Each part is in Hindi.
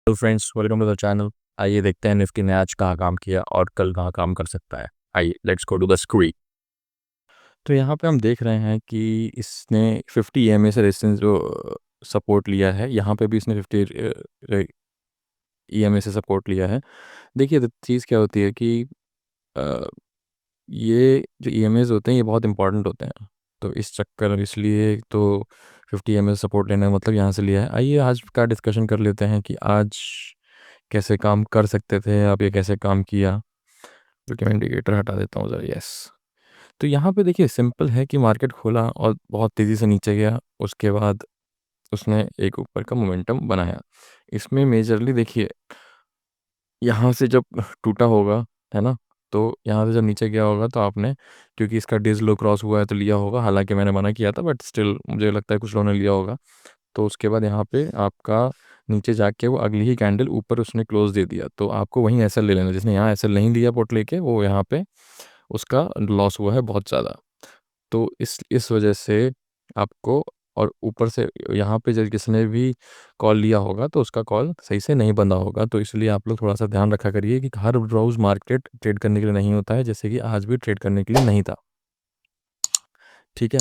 Hello friends, welcome to the channel. आइए देखते हैं निफ्टी ने आज कहाँ काम किया और कल कहाँ काम कर सकता है। आइए let's go to the screen. तो यहाँ पे हम देख रहे हैं कि इसने 50 EMA से रेजिस्टेंस जो सपोर्ट लिया है, यहाँ पे भी इसने 50 EMA से सपोर्ट लिया है। देखिए चीज़ क्या होती है कि अ, ये जो EMAs होते हैं ये बहुत इंपॉर्टेंट होते हैं। तो इस चक्कर इसलिए तो 50 EMA से सपोर्ट लेने का मतलब यहाँ से लिया है। आइए आज का डिस्कशन कर लेते हैं कि आज कैसे काम कर सकते थे, अब ये कैसे काम किया। क्योंकि मैं इंडिकेटर हटा देता हूँ ज़रा। यस, तो यहाँ पे देखिए सिंपल है कि मार्केट खोला और बहुत तेज़ी से नीचे गया, उसके बाद उसने एक ऊपर का मोमेंटम बनाया। इसमें मेजरली देखिए यहाँ से जब टूटा होगा, है ना, तो यहाँ से जब नीचे गया होगा तो आपने, क्योंकि इसका डेज़ लो क्रॉस हुआ है तो लिया होगा। हालांकि मैंने मना किया था बट स्टिल मुझे लगता है कुछ लोगों ने लिया होगा। तो उसके बाद यहाँ पे आपका नीचे जाके वो अगली ही कैंडल ऊपर उसने क्लोज दे दिया, तो आपको वहीं एसएल ले लेना। जिसने यहाँ एसएल नहीं लिया पोर्ट लेके, वो यहाँ पे उसका लॉस हुआ है बहुत ज़्यादा। तो इस वजह से आपको, और ऊपर से यहाँ पे जब किसने भी कॉल लिया होगा तो उसका कॉल सही से नहीं बंधा होगा। तो इसलिए आप लोग थोड़ा सा ध्यान रखा करिए कि हर रोज़ मार्केट ट्रेड करने के लिए नहीं होता है, जैसे कि आज भी ट्रेड करने के लिए नहीं था। ठीक है,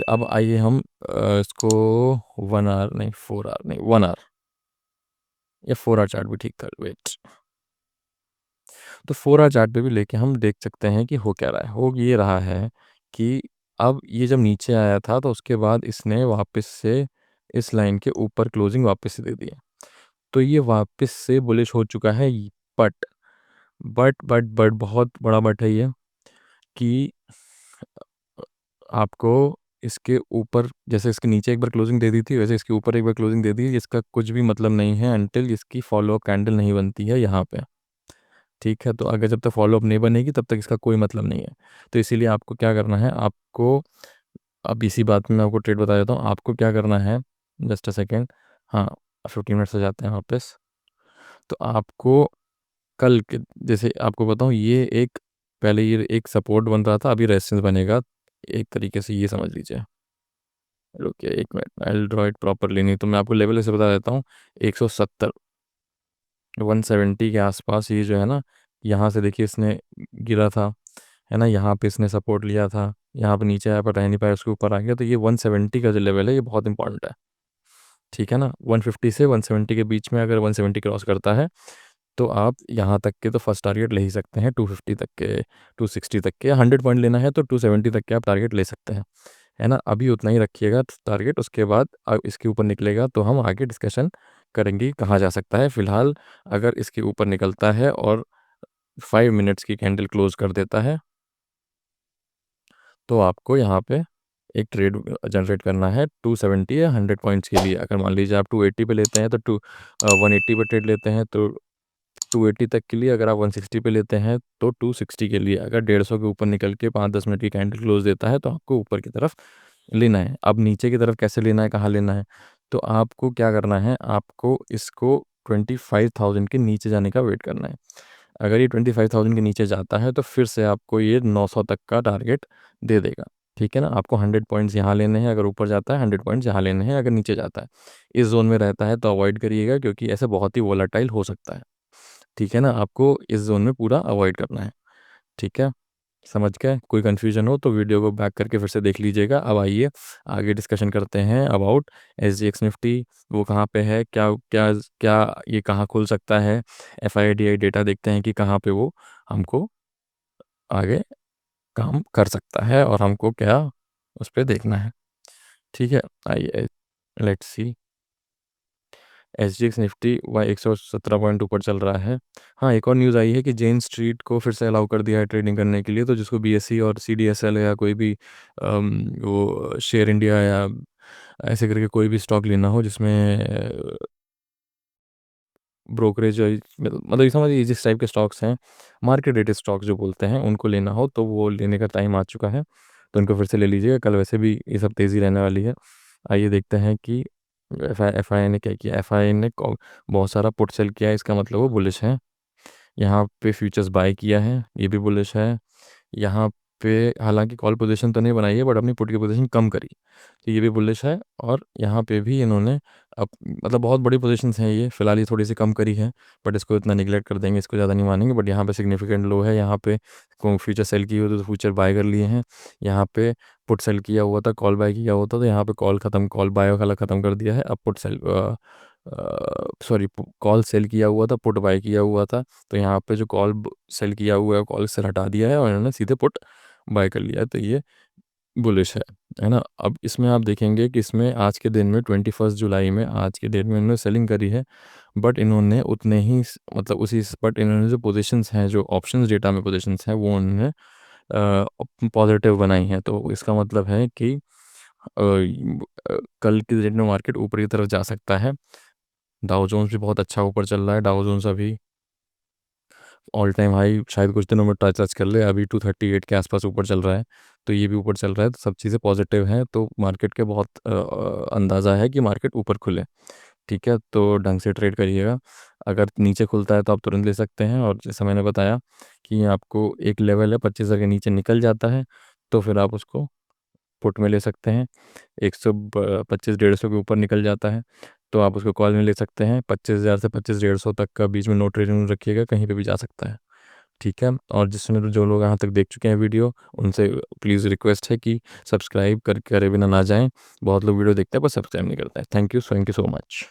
अब आइए हम इसको 1 आवर नहीं, 4 आवर नहीं, 1 आवर या 4 आवर चार्ट भी ठीक था। वेट, तो 4 आवर चार्ट पे भी लेके हम देख सकते हैं कि हो क्या रहा है। हो ये रहा है कि अब ये जब नीचे आया था तो उसके बाद इसने वापस से इस लाइन के ऊपर क्लोजिंग वापस से दे दी है। तो ये वापस से बुलिश हो चुका है। बट बट बहुत बड़ा बट है ये, कि आपको इसके ऊपर, जैसे इसके नीचे एक बार क्लोजिंग दे दी थी वैसे इसके ऊपर एक बार क्लोजिंग दे दी। इसका कुछ भी मतलब नहीं है अनटिल इसकी फॉलोअप कैंडल नहीं बनती है यहाँ पे। ठीक है, तो अगर जब तक फॉलोअप नहीं बनेगी तब तक इसका कोई मतलब नहीं है। तो इसीलिए आपको क्या करना है, आपको अब इसी बात में मैं आपको ट्रेड बता देता हूँ आपको क्या करना है। Just a second. हाँ, 15 मिनट से जाते हैं वापस। तो आपको कल के, जैसे आपको बताऊँ, ये एक, पहले ये एक सपोर्ट बन रहा था, अभी रेजिस्टेंस बनेगा एक तरीके से, ये समझ लीजिए। रुकिए एक minute, I will draw it properly. नहीं तो मैं आपको लेवल ऐसे बता देता हूँ। 170, 170 के आसपास ये जो है ना, यहाँ से देखिए इसने गिरा था, है ना, यहाँ पे इसने सपोर्ट लिया था, यहाँ पे नीचे आया पर रह नहीं पाया, उसके ऊपर आ गया। तो ये 170 का जो लेवल है ये बहुत इंपॉर्टेंट है। ठीक है ना, 150 से 170 के बीच में अगर 170 क्रॉस करता है तो आप यहाँ तक के तो फर्स्ट टारगेट ले ही सकते हैं, 250 तक के, 260 तक के। 100 पॉइंट लेना है तो 270 तक के आप टारगेट ले सकते हैं, है ना। अभी उतना ही रखिएगा टारगेट, उसके बाद अब इसके ऊपर निकलेगा तो हम आगे डिस्कशन करेंगे कहाँ जा सकता है। फिलहाल अगर इसके ऊपर निकलता है और 5 मिनट्स की कैंडल क्लोज कर देता है तो आपको यहाँ पे एक ट्रेड जनरेट करना है 270 या 100 पॉइंट्स के लिए। अगर मान लीजिए आप 280 पे लेते हैं तो 180 पे ट्रेड लेते हैं तो 280 तक के लिए। अगर आप 160 पे लेते हैं तो 260 के लिए। अगर 150 के ऊपर निकल के 5-10 मिनट की कैंडल क्लोज देता है तो आपको ऊपर की तरफ लेना है। अब नीचे की तरफ कैसे लेना है, कहाँ लेना है, तो आपको क्या करना है, आपको इसको 25,000 के नीचे जाने का वेट करना है। अगर ये 25,000 के नीचे जाता है तो फिर से आपको ये 900 तक का टारगेट दे देगा। ठीक है ना, आपको 100 पॉइंट्स यहाँ लेने हैं, अगर ऊपर जाता है 100 पॉइंट्स यहाँ लेने हैं, अगर नीचे जाता है। इस जोन में रहता है तो अवॉइड करिएगा, क्योंकि ऐसे बहुत ही वोलाटाइल हो सकता है। ठीक है ना, आपको इस जोन में पूरा अवॉइड करना है। ठीक है, समझ गए। कोई कन्फ्यूजन हो तो वीडियो को बैक करके फिर से देख लीजिएगा। अब आइए आगे डिस्कशन करते हैं अबाउट SGX निफ्टी। वो कहाँ पे है, क्या क्या क्या ये कहाँ खुल सकता है। FIDI डेटा देखते हैं कि कहाँ पे वो हमको आगे काम कर सकता है और हमको क्या उस पर देखना है। ठीक है, आइए let's see. SGX Nifty 117 point ऊपर चल रहा है। हाँ, एक और न्यूज़ आई है कि जेन स्ट्रीट को फिर से अलाउ कर दिया है ट्रेडिंग करने के लिए। तो जिसको BSE और CDSL या कोई भी वो शेयर इंडिया या ऐसे करके कोई भी स्टॉक लेना हो जिसमें ब्रोकरेज, मतलब ये समझिए जिस टाइप के स्टॉक्स हैं, मार्केट रेटेड स्टॉक्स जो बोलते हैं, उनको लेना हो तो वो लेने का टाइम आ चुका है। तो उनको फिर से ले लीजिएगा। कल वैसे भी ये सब तेज़ी रहने वाली है। आइए देखते हैं कि एफ आई ने क्या किया। FI ने बहुत सारा पुट सेल किया है, इसका मतलब वो बुलिश है। यहाँ पे फ्यूचर्स बाय किया है, ये भी बुलिश है। यहाँ पे हालांकि कॉल पोजीशन तो नहीं बनाई है बट अपनी पुट की पोजीशन कम करी, तो ये भी बुलिश है। और यहाँ पे भी इन्होंने अब मतलब बहुत बड़ी पोजीशंस हैं ये, फिलहाल ये थोड़ी सी कम करी है, बट इसको इतना निगलेक्ट कर देंगे, इसको ज़्यादा नहीं मानेंगे। बट यहाँ पे सिग्निफिकेंट लो है, यहाँ पे फ्यूचर सेल की हुई तो फ्यूचर बाय कर लिए हैं, यहाँ पे पुट सेल किया हुआ था, कॉल बाय किया हुआ था, तो यहाँ पे कॉल ख़त्म, कॉल बाय वाला ख़त्म कर दिया है। अब put sell sorry call sell किया हुआ था, पुट बाय किया हुआ था, तो यहाँ पे जो कॉल सेल किया हुआ है कॉल सेल हटा दिया है और इन्होंने सीधे पुट बाय कर लिया है, तो ये बुलिश है ना। अब इसमें आप देखेंगे कि इसमें आज के दिन में 21 जुलाई में आज के डेट में इन्होंने सेलिंग करी है, बट इन्होंने उतने ही मतलब उसी बट इन्होंने जो पोजीशंस हैं, जो ऑप्शंस डेटा में पोजीशंस हैं, वो उन्होंने पॉजिटिव बनाई हैं। तो इसका मतलब है कि कल की डेट में मार्केट ऊपर की तरफ जा सकता है। डाउ जोन्स भी बहुत अच्छा ऊपर चल रहा है, डाउ जोन्स अभी ऑल टाइम हाई शायद कुछ दिनों में टच टच कर ले, अभी 238 के आसपास ऊपर चल रहा है, तो ये भी ऊपर चल रहा है, तो सब चीज़ें पॉजिटिव हैं, तो मार्केट के बहुत अंदाज़ा है कि मार्केट ऊपर खुले। ठीक है, तो ढंग से ट्रेड करिएगा। अगर नीचे खुलता है तो आप तुरंत ले सकते हैं, और जैसा मैंने बताया कि आपको एक लेवल है 25,000 के नीचे निकल जाता है तो फिर आप उसको पुट में ले सकते हैं। 125 150 के ऊपर निकल जाता है तो आप उसको कॉल में ले सकते हैं। 25,000 से 25,150 तक का बीच में नो ट्रेडिंग रखिएगा, कहीं पे भी जा सकता है। ठीक है, और जिसने जो लोग यहाँ तक देख चुके हैं वीडियो, उनसे प्लीज़ रिक्वेस्ट है कि सब्सक्राइब कर करे बिना ना जाएं। बहुत लोग वीडियो देखते हैं पर सब्सक्राइब नहीं करते हैं। Thank you so much.